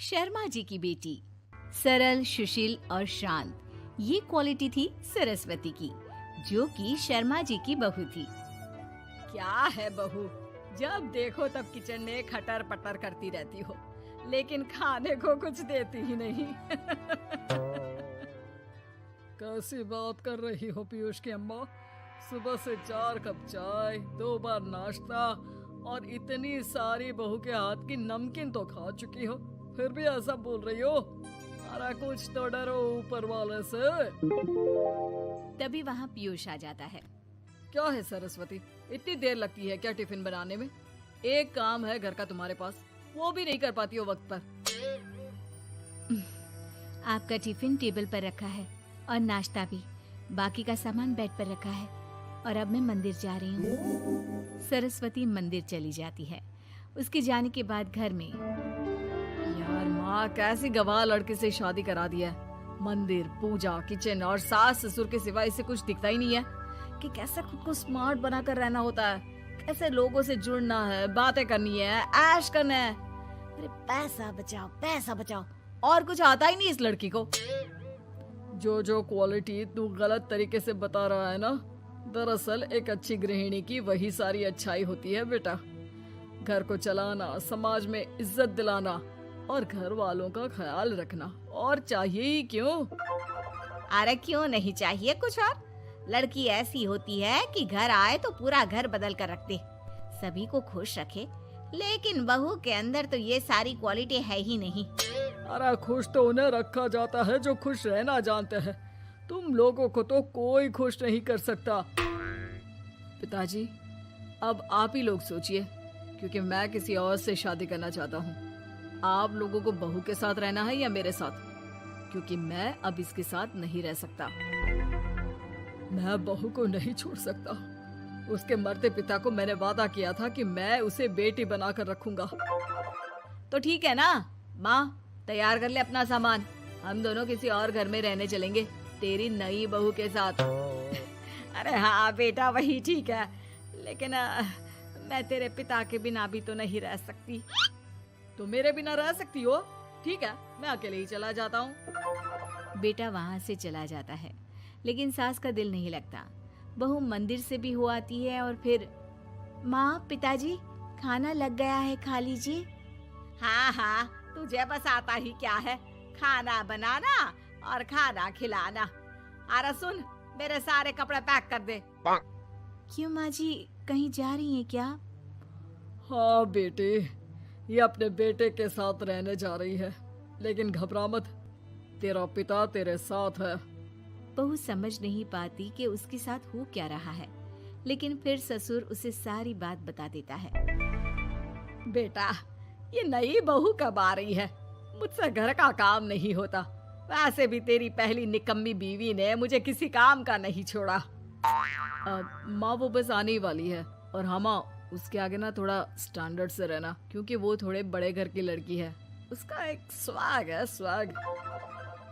शर्मा जी की बेटी। सरल, सुशील और शांत, ये क्वालिटी थी सरस्वती की, जो कि शर्मा जी की बहू थी। क्या है बहू, जब देखो तब किचन में खटर पटर करती रहती हो, लेकिन खाने को कुछ देती ही नहीं। कैसी बात कर रही हो पीयूष की अम्मा? सुबह से 4 कप चाय, 2 बार नाश्ता और इतनी सारी बहू के हाथ की नमकीन तो खा चुकी हो, फिर भी ऐसा बोल रही हो? अरे कुछ तो डरो ऊपर वाले से। तभी वहाँ पीयूष आ जाता है। क्या है सरस्वती, इतनी देर लगती है क्या टिफिन बनाने में? एक काम है घर का तुम्हारे पास, वो भी नहीं कर पाती हो वक्त पर। आपका टिफिन टेबल पर रखा है और नाश्ता भी, बाकी का सामान बेड पर रखा है और अब मैं मंदिर जा रही हूँ। सरस्वती मंदिर चली जाती है। उसके जाने के बाद घर में, यार माँ, कैसी गवाह लड़के से शादी करा दिया है। मंदिर, पूजा, किचन और सास ससुर के सिवा इसे कुछ दिखता ही नहीं है कि कैसे खुद को स्मार्ट बनाकर रहना होता है, कैसे लोगों से जुड़ना है, बातें करनी है, ऐश करना है। अरे पैसा बचाओ, पैसा बचाओ, और कुछ आता ही नहीं इस लड़की को। जो क्वालिटी तू गलत तरीके से बता रहा है ना, दरअसल एक अच्छी गृहिणी की वही सारी अच्छाई होती है बेटा। घर को चलाना, समाज में इज्जत दिलाना और घर वालों का ख्याल रखना, और चाहिए ही क्यों? अरे क्यों नहीं चाहिए कुछ और? लड़की ऐसी होती है कि घर आए तो पूरा घर बदल कर रख दे, सभी को खुश रखे। लेकिन बहू के अंदर तो ये सारी क्वालिटी है ही नहीं। अरे खुश तो उन्हें रखा जाता है जो खुश रहना जानते हैं। तुम लोगों को तो कोई खुश नहीं कर सकता। पिताजी, अब आप ही लोग सोचिए, क्योंकि मैं किसी और से शादी करना चाहता हूँ। आप लोगों को बहू के साथ रहना है या मेरे साथ? क्योंकि मैं अब इसके साथ नहीं रह सकता। मैं बहू को नहीं छोड़ सकता। उसके मरते पिता को मैंने वादा किया था कि मैं उसे बेटी बनाकर रखूंगा। तो ठीक है ना माँ, तैयार कर ले अपना सामान, हम दोनों किसी और घर में रहने चलेंगे तेरी नई बहू के साथ। अरे हाँ बेटा, वही ठीक है, लेकिन मैं तेरे पिता के बिना भी तो नहीं रह सकती। तो मेरे बिना रह सकती हो? ठीक है, मैं अकेले ही चला जाता हूँ। बेटा वहाँ से चला जाता है, लेकिन सास का दिल नहीं लगता। बहू मंदिर से भी हो आती है और फिर, माँ, पिताजी, खाना लग गया है, खा लीजिए। हाँ हाँ, तुझे बस आता ही क्या है, खाना बनाना और खाना खिलाना। अरे सुन, मेरे सारे कपड़े पैक कर दे। क्यों माँ जी, कहीं जा रही हैं क्या? हाँ बेटे, ये अपने बेटे के साथ रहने जा रही है, लेकिन घबरा मत, तेरा पिता तेरे साथ है। बहू समझ नहीं पाती कि उसके साथ हो क्या रहा है, लेकिन फिर ससुर उसे सारी बात बता देता है। बेटा, ये नई बहू कब आ रही है? मुझसे घर का काम नहीं होता। वैसे भी तेरी पहली निकम्मी बीवी ने मुझे किसी काम का नहीं छोड़ा। माँ, वो बस आने ही वाली है, और हाँ माँ, उसके आगे ना थोड़ा स्टैंडर्ड से रहना, क्योंकि वो थोड़े बड़े घर की लड़की है। उसका एक स्वैग है, स्वैग।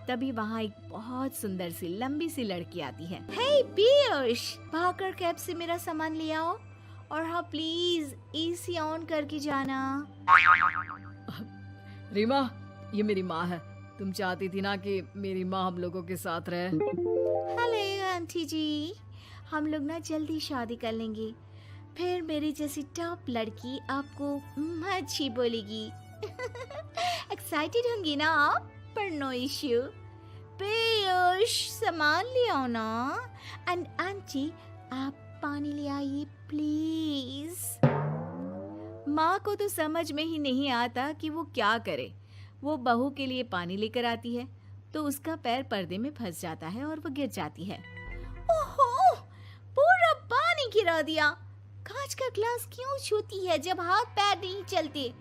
तभी वहाँ एक बहुत सुंदर सी लंबी सी लड़की आती है। हे पीयूष, भागकर कैब से मेरा सामान ले आओ, और हाँ प्लीज एसी ऑन करके जाना। रीमा, ये मेरी माँ है। तुम चाहती थी ना कि मेरी माँ हम लोगों के साथ रहे। हेलो आंटी जी, हम लोग ना जल्दी शादी कर लेंगे, फिर मेरी जैसी टॉप लड़की आपको अच्छी बोलेगी। एक्साइटेड होंगी ना आप? पर नो इश्यू। पीयूष, सामान ले आओ ना, एंड आंटी आप पानी ले आइए प्लीज। माँ को तो समझ में ही नहीं आता कि वो क्या करे। वो बहू के लिए पानी लेकर आती है तो उसका पैर पर्दे में फंस जाता है और वो गिर जाती है। ओहो, पूरा पानी गिरा दिया। कांच का ग्लास क्यों छूती है जब हाथ पैर नहीं चलते?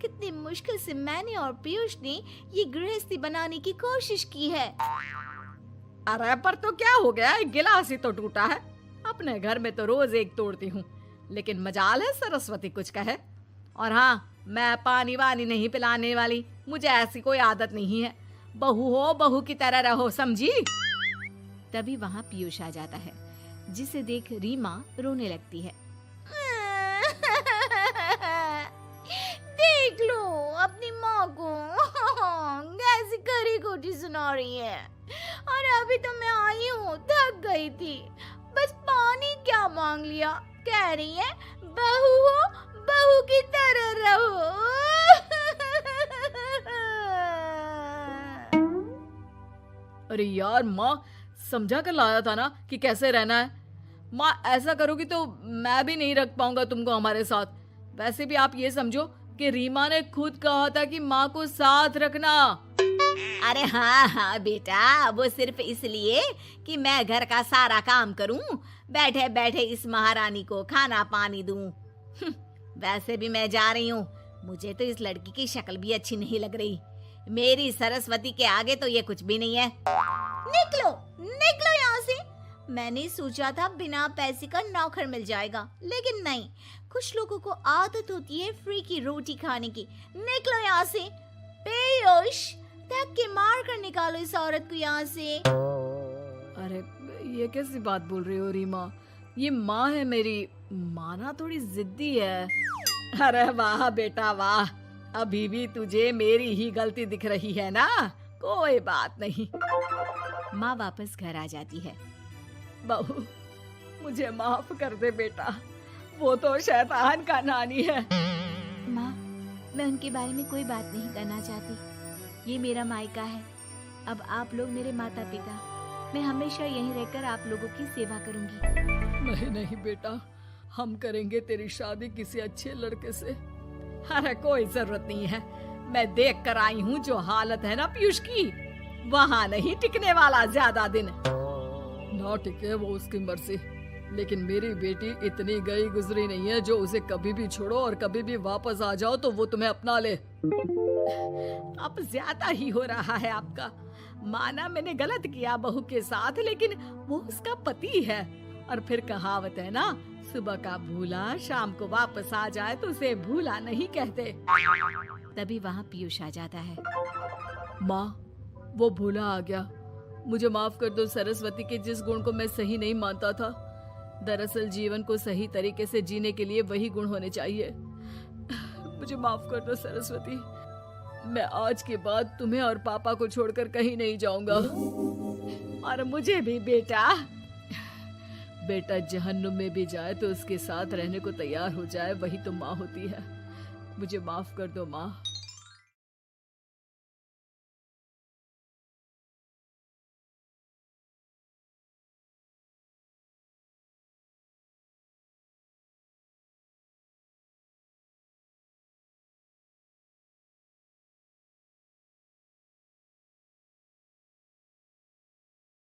कितनी मुश्किल से मैंने और पीयूष ने ये गृहस्थी बनाने की कोशिश की है। अरे पर तो क्या हो गया, एक गिलास ही तो टूटा है। अपने घर में तो रोज एक तोड़ती हूँ, लेकिन मजाल है सरस्वती कुछ कहे। और हाँ, मैं पानी वानी नहीं पिलाने वाली, मुझे ऐसी कोई आदत नहीं है। बहू हो, बहू की तरह रहो, समझी? तभी वहाँ पीयूष आ जाता है, जिसे देख रीमा रोने लगती है। देख लो अपनी माँ को। ऐसी खरी खोटी सुना रही है। और अभी तो मैं आई हूँ, थक गई थी, बस पानी क्या मांग लिया। कह रही है बहू हो, बहू की तरह रहो। अरे यार माँ, समझा कर लाया था ना कि कैसे रहना है। माँ ऐसा करोगी तो मैं भी नहीं रख पाऊंगा तुमको हमारे साथ। वैसे भी आप ये समझो कि रीमा ने खुद कहा था कि माँ को साथ रखना। अरे हाँ हाँ बेटा, वो सिर्फ इसलिए कि मैं घर का सारा काम करूं, बैठे बैठे इस महारानी को खाना पानी दूं। वैसे भी मैं जा रही हूँ, मुझे तो इस लड़की की शक्ल भी अच्छी नहीं लग रही। मेरी सरस्वती के आगे तो ये कुछ भी नहीं है। निकलो निकलो यहाँ से। मैंने सोचा था बिना पैसे का नौकर मिल जाएगा, लेकिन नहीं, कुछ लोगों को आदत होती है फ्री की रोटी खाने की। निकलो यहाँ से। पीयूष, धक्के मार कर निकालो इस औरत को यहाँ से। अरे ये कैसी बात बोल रही हो रीमा, ये माँ है मेरी। माँ ना थोड़ी जिद्दी है। अरे वाह बेटा वाह, अभी भी तुझे मेरी ही गलती दिख रही है ना। कोई बात नहीं। माँ वापस घर आ जाती है। बहू, मुझे माफ कर दे बेटा, वो तो शैतान का नानी है। माँ, मैं उनके बारे में कोई बात नहीं करना चाहती। ये मेरा मायका है। अब आप लोग मेरे माता पिता। मैं हमेशा यहीं रहकर आप लोगों की सेवा करूंगी। नहीं नहीं बेटा, हम करेंगे तेरी शादी किसी अच्छे लड़के से। अरे कोई जरूरत नहीं है, मैं देख कर आई हूँ जो हालत है ना पीयूष की, वहाँ नहीं टिकने वाला ज्यादा दिन। ना टिके वो उसकी मर्जी, लेकिन मेरी बेटी इतनी गई गुजरी नहीं है जो उसे कभी भी छोड़ो और कभी भी वापस आ जाओ तो वो तुम्हें अपना ले। अब ज्यादा ही हो रहा है आपका। माना मैंने गलत किया बहू के साथ, लेकिन वो उसका पति है। और फिर कहावत है ना, सुबह का भूला शाम को वापस आ जाए तो उसे भूला नहीं कहते। तभी वहाँ पीयूष आ जाता है। माँ, वो भूला आ गया, मुझे माफ कर दो। सरस्वती के जिस गुण को मैं सही नहीं मानता था, दरअसल जीवन को सही तरीके से जीने के लिए वही गुण होने चाहिए। मुझे माफ कर दो सरस्वती, मैं आज के बाद तुम्हें और पापा को छोड़कर कहीं नहीं जाऊंगा। और मुझे भी बेटा। बेटा जहन्नुम में भी जाए तो उसके साथ रहने को तैयार हो जाए, वही तो माँ होती है। मुझे माफ कर दो माँ।